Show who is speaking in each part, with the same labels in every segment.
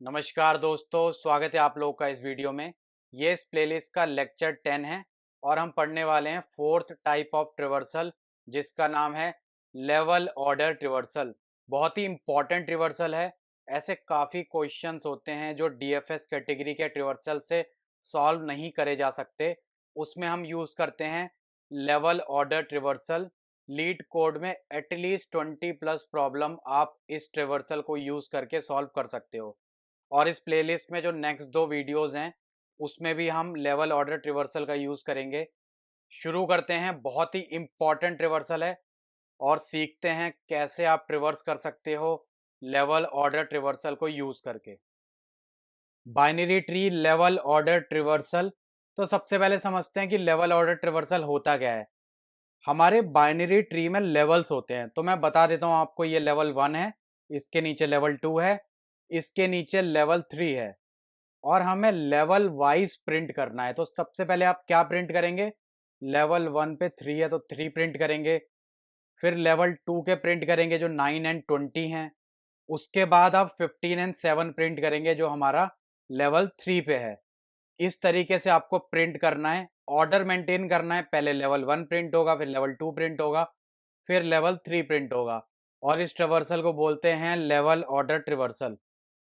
Speaker 1: नमस्कार दोस्तों, स्वागत है आप लोगों का इस वीडियो में। ये इस प्लेलिस्ट का लेक्चर 10 है और हम पढ़ने वाले हैं फोर्थ टाइप ऑफ ट्रिवर्सल, जिसका नाम है लेवल ऑर्डर ट्रिवर्सल। बहुत ही इंपॉर्टेंट ट्रिवर्सल है। ऐसे काफ़ी क्वेश्चंस होते हैं जो डीएफएस कैटेगरी के ट्रिवर्सल से सॉल्व नहीं करे जा सकते। उसमें हम यूज़ करते हैं लेवल ऑर्डर ट्रिवर्सल। लीड कोड में एटलीस्ट 20+ प्रॉब्लम आप इस ट्रिवर्सल को यूज़ करके सॉल्व कर सकते हो। और इस प्लेलिस्ट में जो नेक्स्ट दो वीडियोस हैं उसमें भी हम लेवल ऑर्डर ट्रिवर्सल का यूज़ करेंगे। शुरू करते हैं। बहुत ही इंपॉर्टेंट ट्रिवर्सल है और सीखते हैं कैसे आप ट्रिवर्स कर सकते हो लेवल ऑर्डर ट्रिवर्सल को यूज़ करके। Binary tree level order traversal. तो सबसे पहले समझते हैं कि लेवल ऑर्डर ट्रिवर्सल होता क्या है। हमारे बाइनरी ट्री में लेवल्स होते हैं, तो मैं बता देता हूँ आपको। ये लेवल 1 है, इसके नीचे लेवल 2 है, इसके नीचे लेवल 3 है और हमें लेवल वाइज प्रिंट करना है। तो सबसे पहले आप क्या प्रिंट करेंगे? लेवल 1 पे 3 है तो 3 प्रिंट करेंगे। फिर लेवल 2 के प्रिंट करेंगे जो 9 एंड 20 हैं। उसके बाद आप 15 एंड 7 प्रिंट करेंगे जो हमारा लेवल 3 पे है। इस तरीके से आपको प्रिंट करना है, ऑर्डर मेंटेन करना है। पहले लेवल 1 प्रिंट होगा, फिर लेवल 2 प्रिंट होगा, फिर लेवल 3 प्रिंट होगा और इस ट्रिवर्सल को बोलते हैं लेवल ऑर्डर ट्रिवर्सल।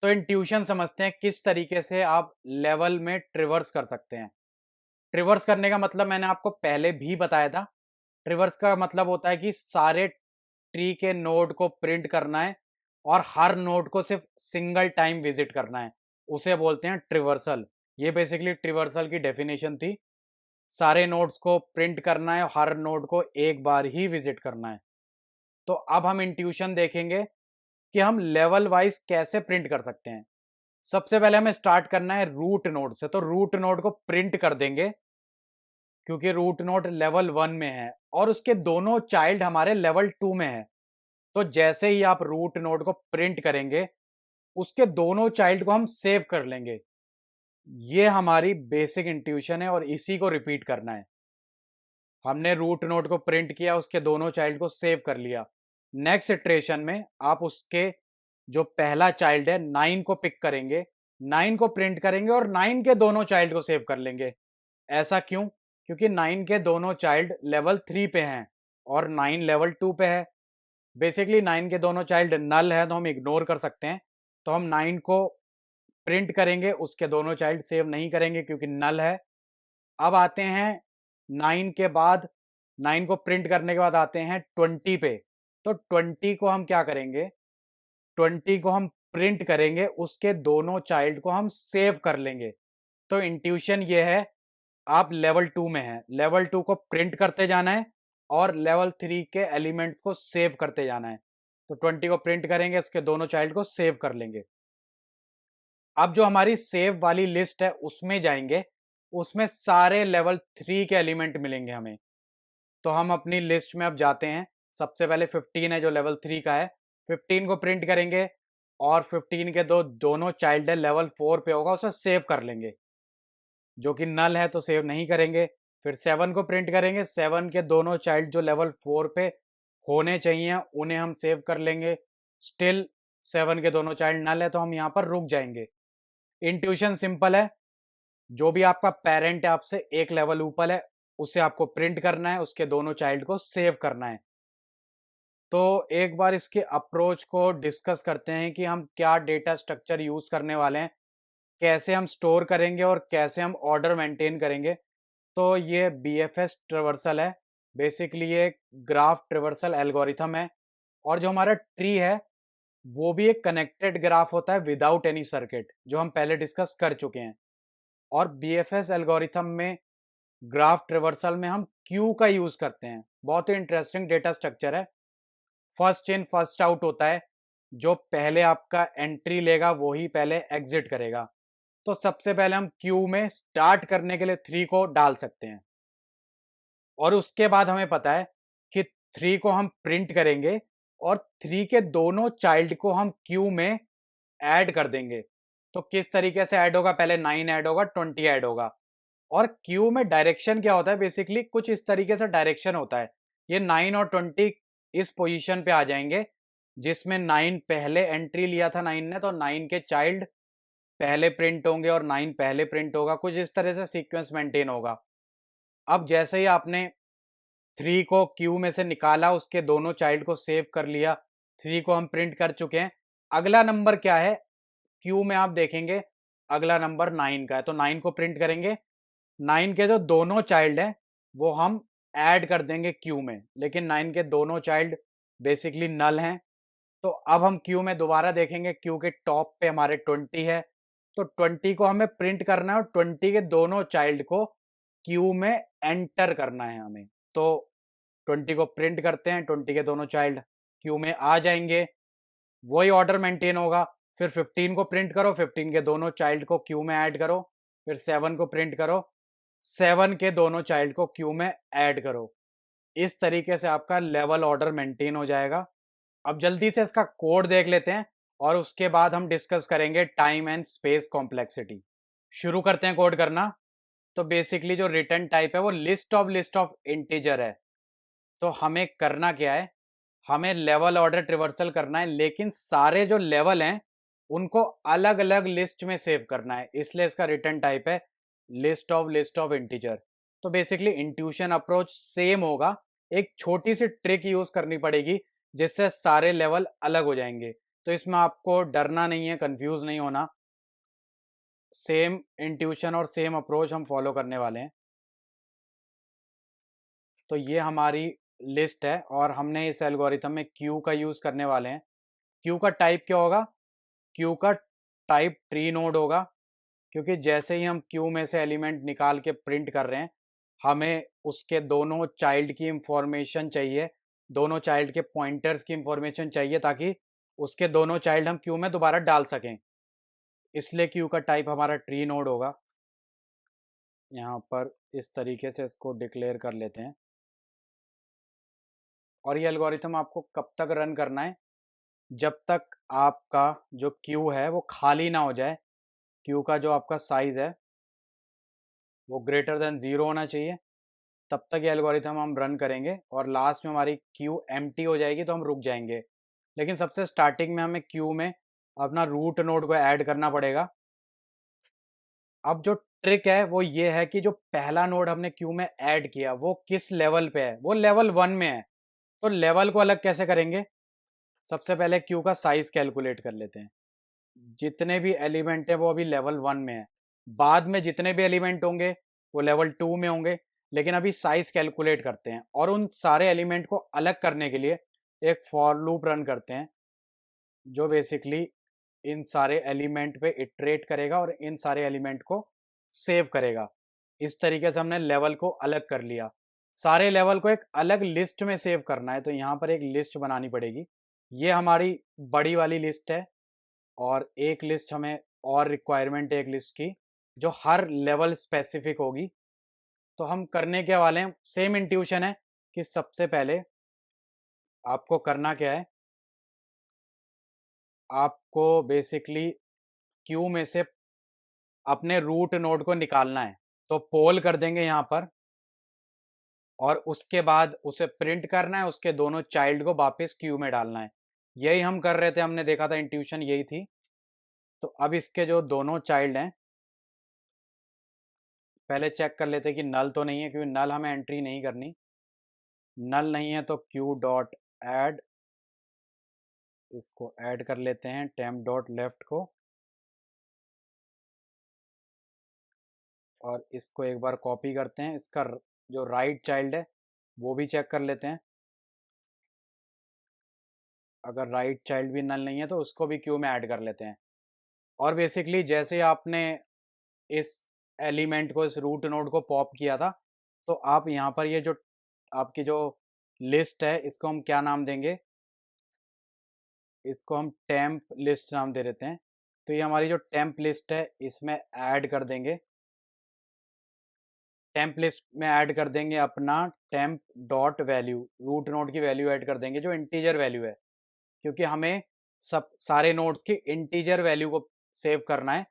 Speaker 1: तो इंट्यूशन समझते हैं किस तरीके से आप लेवल में ट्रिवर्स कर सकते हैं। ट्रिवर्स करने का मतलब मैंने आपको पहले भी बताया था। ट्रिवर्स का मतलब होता है कि सारे ट्री के नोड को प्रिंट करना है और हर नोड को सिर्फ सिंगल टाइम विजिट करना है, उसे बोलते हैं ट्रिवर्सल। ये बेसिकली ट्रिवर्सल की डेफिनेशन थी। सारे नोड्स को प्रिंट करना है, हर नोड को एक बार ही विजिट करना है। तो अब हम इंट्यूशन देखेंगे कि हम लेवल वाइज कैसे प्रिंट कर सकते हैं। सबसे पहले हमें स्टार्ट करना है रूट नोड से, तो रूट नोड को प्रिंट कर देंगे क्योंकि रूट नोड लेवल 1 में है और उसके दोनों चाइल्ड हमारे लेवल 2 में है। तो जैसे ही आप रूट नोड को प्रिंट करेंगे, उसके दोनों चाइल्ड को हम सेव कर लेंगे। ये हमारी बेसिक इंट्यूशन है और इसी को रिपीट करना है। हमने रूट नोड को प्रिंट किया, उसके दोनों चाइल्ड को सेव कर लिया। नेक्स्ट इटरेशन में आप उसके जो पहला चाइल्ड है 9 को पिक करेंगे, 9 को प्रिंट करेंगे और 9 के दोनों चाइल्ड को सेव कर लेंगे। ऐसा क्यों? क्योंकि 9 के दोनों चाइल्ड लेवल 3 पे हैं और 9 लेवल 2 पे है। बेसिकली 9 के दोनों चाइल्ड नल है तो हम इग्नोर कर सकते हैं। तो हम 9 को प्रिंट करेंगे, उसके दोनों चाइल्ड सेव नहीं करेंगे क्योंकि नल है। अब आते हैं 9 के बाद, 9 को प्रिंट करने के बाद आते हैं 20 पे। तो 20 को हम क्या करेंगे? 20 को हम प्रिंट करेंगे, उसके दोनों चाइल्ड को हम सेव कर लेंगे। तो इंट्यूशन ये है, आप लेवल 2 में हैं, लेवल 2 को प्रिंट करते जाना है और लेवल 3 के एलिमेंट्स को सेव करते जाना है। तो 20 को प्रिंट करेंगे, उसके दोनों चाइल्ड को सेव कर लेंगे। अब जो हमारी सेव वाली लिस्ट है उसमें जाएंगे, उसमें सारे लेवल 3 के एलिमेंट मिलेंगे हमें। तो हम अपनी लिस्ट में अब जाते हैं। सबसे पहले 15 है जो लेवल 3 का है, 15 को प्रिंट करेंगे और 15 के दोनों चाइल्ड है लेवल 4 पे होगा, उसे सेव कर लेंगे। जो कि नल है तो सेव नहीं करेंगे। फिर 7 को प्रिंट करेंगे, 7 के दोनों चाइल्ड जो लेवल 4 पे होने चाहिए उन्हें हम सेव कर लेंगे। स्टिल 7 के दोनों चाइल्ड नल है तो हम यहाँ पर रुक जाएंगे। इंट्यूशन सिंपल है, जो भी आपका पेरेंट है आपसे एक लेवल ऊपर है, उसे आपको प्रिंट करना है, उसके दोनों चाइल्ड को सेव करना है। तो एक बार इसके अप्रोच को डिस्कस करते हैं कि हम क्या डेटा स्ट्रक्चर यूज करने वाले हैं, कैसे हम स्टोर करेंगे और कैसे हम ऑर्डर मेंटेन करेंगे। तो ये बीएफएस ट्रिवर्सल है। बेसिकली ये ग्राफ ट्रिवर्सल एल्गोरिथम है और जो हमारा ट्री है वो भी एक कनेक्टेड ग्राफ होता है विदाउट एनी सर्किट, जो हम पहले डिस्कस कर चुके हैं। और बीएफएस एल्गोरिथम में ग्राफ ट्रिवर्सल में हम क्यू का यूज करते हैं। बहुत ही इंटरेस्टिंग डेटा स्ट्रक्चर है। फर्स्ट इन फर्स्ट आउट होता है, जो पहले आपका एंट्री लेगा वो ही पहले एग्जिट करेगा। तो सबसे पहले हम क्यू में स्टार्ट करने के लिए 3 को डाल सकते हैं और उसके बाद हमें पता है कि 3 को हम प्रिंट करेंगे और 3 के दोनों चाइल्ड को हम क्यू में ऐड कर देंगे। तो किस तरीके से ऐड होगा? पहले 9 ऐड होगा, 20 ऐड होगा। और क्यू में डायरेक्शन क्या होता है? बेसिकली कुछ इस तरीके से डायरेक्शन होता है। ये 9 और 20 इस पोजीशन पे आ जाएंगे जिसमें 9 पहले एंट्री लिया था 9 ने, तो 9 के चाइल्ड पहले प्रिंट होंगे और 9 पहले प्रिंट होगा, कुछ इस तरह से सीक्वेंस मेंटेन होगा। अब जैसे ही आपने 3 को क्यू में से निकाला, उसके दोनों चाइल्ड को सेव कर लिया, 3 को हम प्रिंट कर चुके हैं। अगला नंबर क्या है? क्यू में आप देखेंगे अगला नंबर 9 का है, तो 9 को प्रिंट करेंगे। 9 के जो दोनों चाइल्ड हैं वो हम ऐड कर देंगे क्यू में, लेकिन 9 के दोनों चाइल्ड बेसिकली नल हैं। तो अब हम क्यू में दोबारा देखेंगे, क्यू के टॉप पे हमारे 20 है, तो 20 को हमें प्रिंट करना है और 20 के दोनों चाइल्ड को क्यू में एंटर करना है हमें। तो 20 को प्रिंट करते हैं, 20 के दोनों चाइल्ड क्यू में आ जाएंगे, वही ऑर्डर मेंटेन होगा। फिर 15 को प्रिंट करो, 15 के दोनों चाइल्ड को क्यू में ऐड करो, फिर 7 को प्रिंट करो, 7 के दोनों चाइल्ड को क्यू में ऐड करो। इस तरीके से आपका लेवल ऑर्डर मेंटेन हो जाएगा। अब जल्दी से इसका कोड देख लेते हैं और उसके बाद हम डिस्कस करेंगे टाइम एंड स्पेस कॉम्प्लेक्सिटी। शुरू करते हैं कोड करना। तो बेसिकली जो रिटर्न टाइप है वो लिस्ट ऑफ इंटीजर है। तो हमें करना क्या है, हमें लेवल ऑर्डर ट्रिवर्सल करना है, लेकिन सारे जो लेवल हैं उनको अलग अलग लिस्ट में सेव करना है, इसलिए इसका रिटर्न टाइप है लिस्ट ऑफ इंटीजर। तो बेसिकली इंट्यूशन अप्रोच सेम होगा, एक छोटी सी ट्रिक यूज करनी पड़ेगी जिससे सारे लेवल अलग हो जाएंगे। तो इसमें आपको डरना नहीं है, कंफ्यूज नहीं होना, सेम इंट्यूशन और सेम अप्रोच हम फॉलो करने वाले हैं। तो ये हमारी लिस्ट है और हमने इस एल्गोरिथम में क्यू का यूज करने वाले हैं। क्यू का टाइप क्या होगा? क्यू का टाइप ट्री नोड होगा, क्योंकि जैसे ही हम क्यू में से एलिमेंट निकाल के प्रिंट कर रहे हैं, हमें उसके दोनों चाइल्ड की इंफॉर्मेशन चाहिए, दोनों चाइल्ड के पॉइंटर्स की इंफॉर्मेशन चाहिए, ताकि उसके दोनों चाइल्ड हम क्यू में दोबारा डाल सकें। इसलिए क्यू का टाइप हमारा ट्री नोड होगा। यहाँ पर इस तरीके से इसको डिक्लेयर कर लेते हैं। और ये एल्गोरिथम आपको कब तक रन करना है? जब तक आपका जो क्यू है वो खाली ना हो जाए। क्यू का जो आपका साइज है वो ग्रेटर देन 0 होना चाहिए, तब तक ये एल्गोरिथम हम रन करेंगे और लास्ट में हमारी क्यू एम्प्टी हो जाएगी तो हम रुक जाएंगे। लेकिन सबसे स्टार्टिंग में हमें क्यू में अपना रूट नोड को ऐड करना पड़ेगा। अब जो ट्रिक है वो ये है कि जो पहला नोड हमने क्यू में ऐड किया वो किस लेवल पे है? वो लेवल 1 में है। तो लेवल को अलग कैसे करेंगे? सबसे पहले क्यू का साइज कैलकुलेट कर लेते हैं। जितने भी एलिमेंट है वो अभी लेवल 1 में है, बाद में जितने भी एलिमेंट होंगे वो लेवल 2 में होंगे। लेकिन अभी साइज कैलकुलेट करते हैं और उन सारे एलिमेंट को अलग करने के लिए एक फॉर लूप रन करते हैं, जो बेसिकली इन सारे एलिमेंट पे इटरेट करेगा और इन सारे एलिमेंट को सेव करेगा। इस तरीके से हमने लेवल को अलग कर लिया। सारे लेवल को एक अलग लिस्ट में सेव करना है, तो यहाँ पर एक लिस्ट बनानी पड़ेगी। ये हमारी बड़ी वाली लिस्ट है और एक लिस्ट हमें और रिक्वायरमेंट है एक लिस्ट की जो हर लेवल स्पेसिफिक होगी। तो हम करने के वाले हैं, सेम इंट्यूशन है कि सबसे पहले आपको करना क्या है, आपको बेसिकली क्यू में से अपने रूट नोड को निकालना है। तो पोल कर देंगे यहाँ पर और उसके बाद उसे प्रिंट करना है, उसके दोनों चाइल्ड को वापस क्यू में डालना है। यही हम कर रहे थे, हमने देखा था इंट्यूशन यही थी। तो अब इसके जो दोनों चाइल्ड हैं पहले चेक कर लेते हैं कि नल तो नहीं है, क्योंकि नल हमें एंट्री नहीं करनी। नल नहीं है तो क्यू डॉट ऐड, इसको ऐड कर लेते हैं टेम्प डॉट लेफ्ट को, और इसको एक बार कॉपी करते हैं। इसका जो राइट चाइल्ड है वो भी चेक कर लेते हैं। अगर राइट चाइल्ड भी नल नहीं है तो उसको भी क्यू में ऐड कर लेते हैं। और बेसिकली जैसे आपने इस एलिमेंट को, इस रूट नोड को पॉप किया था, तो आप यहाँ पर ये जो आपकी जो लिस्ट है इसको हम क्या नाम देंगे? इसको हम टेम्प लिस्ट नाम दे देते हैं। तो ये हमारी जो टेम्प लिस्ट है इसमें ऐड कर देंगे, टेम्प लिस्ट में ऐड कर देंगे अपना temp dot value, root node की वैल्यू ऐड कर देंगे जो इंटीजर वैल्यू है, क्योंकि हमें सब सारे नोड्स की इंटीजर वैल्यू को सेव करना है।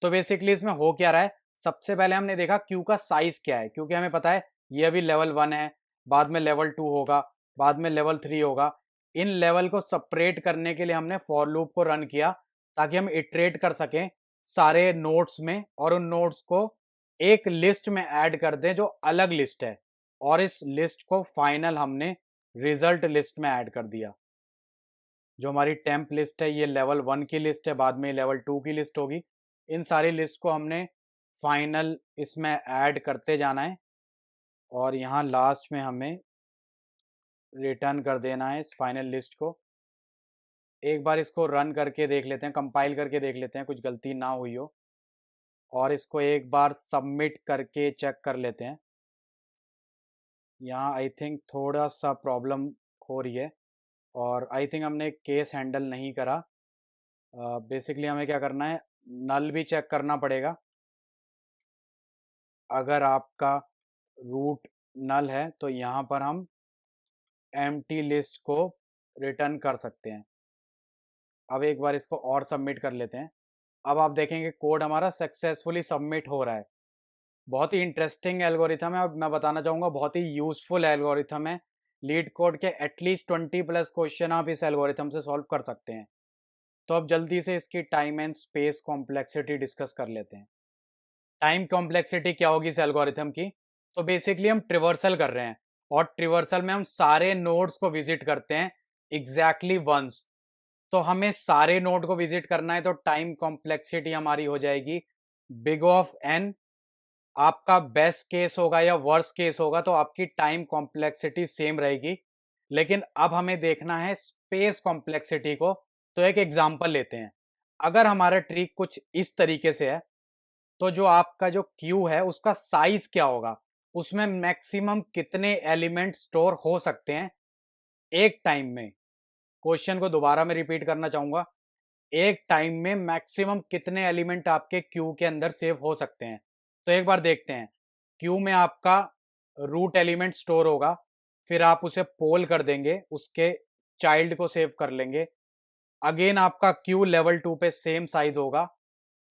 Speaker 1: तो बेसिकली इसमें हो क्या रहा है, सबसे पहले हमने देखा क्यू का साइज क्या है, क्योंकि हमें पता है ये अभी लेवल 1 है, बाद में लेवल 2 होगा, बाद में लेवल 3 होगा। इन लेवल को सेपरेट करने के लिए हमने फॉर लूप को रन किया ताकि हम इटरेट कर सकें सारे नोड्स में और उन नोड्स को एक लिस्ट में ऐड कर दें जो अलग लिस्ट है, और इस लिस्ट को फाइनल हमने रिजल्ट लिस्ट में ऐड कर दिया। जो हमारी टेम्प लिस्ट है ये लेवल 1 की लिस्ट है, बाद में लेवल 2 की लिस्ट होगी। इन सारी लिस्ट को हमने फाइनल इसमें ऐड करते जाना है और यहाँ लास्ट में हमें रिटर्न कर देना है इस फाइनल लिस्ट को। एक बार इसको रन करके देख लेते हैं, कंपाइल करके देख लेते हैं कुछ गलती ना हुई हो, और इसको एक बार सबमिट करके चेक कर लेते हैं। यहाँ आई थिंक थोड़ा सा प्रॉब्लम हो रही है और आई थिंक हमने केस हैंडल नहीं करा। बेसिकली हमें क्या करना है, नल भी चेक करना पड़ेगा। अगर आपका रूट नल है तो यहाँ पर हम एम्प्टी लिस्ट को रिटर्न कर सकते हैं। अब एक बार इसको और सबमिट कर लेते हैं। अब आप देखेंगे कोड हमारा सक्सेसफुली सबमिट हो रहा है। बहुत ही इंटरेस्टिंग एल्गोरिथम है और मैं बताना चाहूँगा बहुत ही यूजफुल एल्गोरिथम है। लीड कोड के एटलीस्ट 20 प्लस क्वेश्चन आप इस एल्गोरिथम से सॉल्व कर सकते हैं। तो अब जल्दी से इसकी time and space complexity discuss कर लेते हैं। टाइम कॉम्प्लेक्सिटी क्या होगी इस एल्गोरिथम की? तो बेसिकली हम ट्रिवर्सल कर रहे हैं और ट्रिवर्सल में हम सारे नोड्स को विजिट करते हैं एग्जैक्टली वंस। तो हमें सारे नोड को विजिट करना है तो टाइम कॉम्प्लेक्सिटी हमारी हो जाएगी बिग ऑफ एन। आपका बेस्ट केस होगा या वर्स्ट केस होगा तो आपकी टाइम कॉम्प्लेक्सिटी सेम रहेगी, लेकिन अब हमें देखना है स्पेस कॉम्प्लेक्सिटी को। तो एक एग्जांपल लेते हैं। अगर हमारा ट्री कुछ इस तरीके से है तो जो आपका जो क्यू है उसका साइज क्या होगा, उसमें मैक्सिमम कितने एलिमेंट स्टोर हो सकते हैं एक टाइम में। क्वेश्चन को दोबारा मैं रिपीट करना चाहूंगा, एक टाइम में मैक्सिमम कितने एलिमेंट आपके क्यू के अंदर सेव हो सकते हैं। तो एक बार देखते हैं। क्यू में आपका रूट एलिमेंट स्टोर होगा, फिर आप उसे पोल कर देंगे, उसके चाइल्ड को सेव कर लेंगे। अगेन आपका क्यू लेवल 2 पे सेम साइज होगा,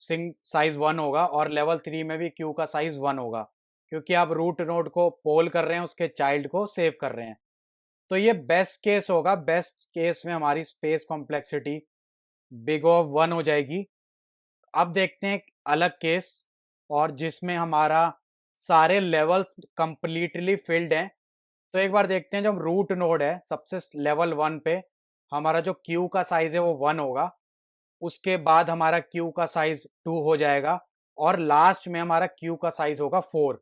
Speaker 1: सिंग साइज 1 होगा, और लेवल 3 में भी क्यू का साइज 1 होगा, क्योंकि आप रूट नोड को पोल कर रहे हैं, उसके चाइल्ड को सेव कर रहे हैं। तो ये बेस्ट केस होगा। बेस्ट केस में हमारी स्पेस कॉम्प्लेक्सिटी बिग ऑफ 1 हो जाएगी। अब देखते हैं एक अलग केस, और जिसमें हमारा सारे लेवल्स कंप्लीटली फिल्ड हैं। तो एक बार देखते हैं, जब रूट नोड है सबसे लेवल 1 पे, हमारा जो क्यू का साइज है वो 1 होगा, उसके बाद हमारा क्यू का साइज 2 हो जाएगा, और लास्ट में हमारा क्यू का साइज होगा 4।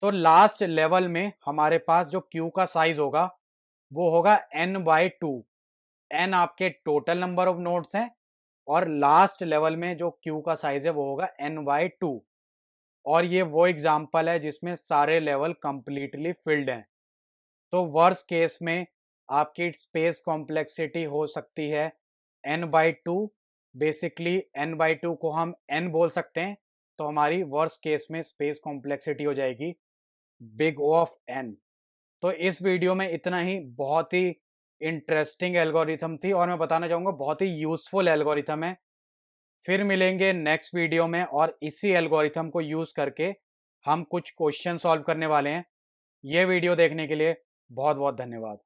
Speaker 1: तो लास्ट लेवल में हमारे पास जो क्यू का साइज होगा वो होगा n/2। n आपके टोटल नंबर ऑफ नोड्स हैं, और लास्ट लेवल में जो क्यू का साइज है वो होगा n/2। और ये वो एग्जाम्पल है जिसमें सारे लेवल कंप्लीटली फिल्ड हैं। तो वर्स्ट केस में आपकी स्पेस कॉम्प्लेक्सिटी हो सकती है n/2। बेसिकली n/2 को हम n बोल सकते हैं, तो हमारी वर्स्ट केस में स्पेस कॉम्प्लेक्सिटी हो जाएगी बिग ऑफ n। तो इस वीडियो में इतना ही। बहुत ही इंटरेस्टिंग एल्गोरिथम थी और मैं बताना चाहूँगा बहुत ही यूजफुल एल्गोरिथम है। फिर मिलेंगे नेक्स्ट वीडियो में और इसी एल्गोरिथम को यूज़ करके हम कुछ क्वेश्चन सॉल्व करने वाले हैं। ये वीडियो देखने के लिए बहुत बहुत धन्यवाद।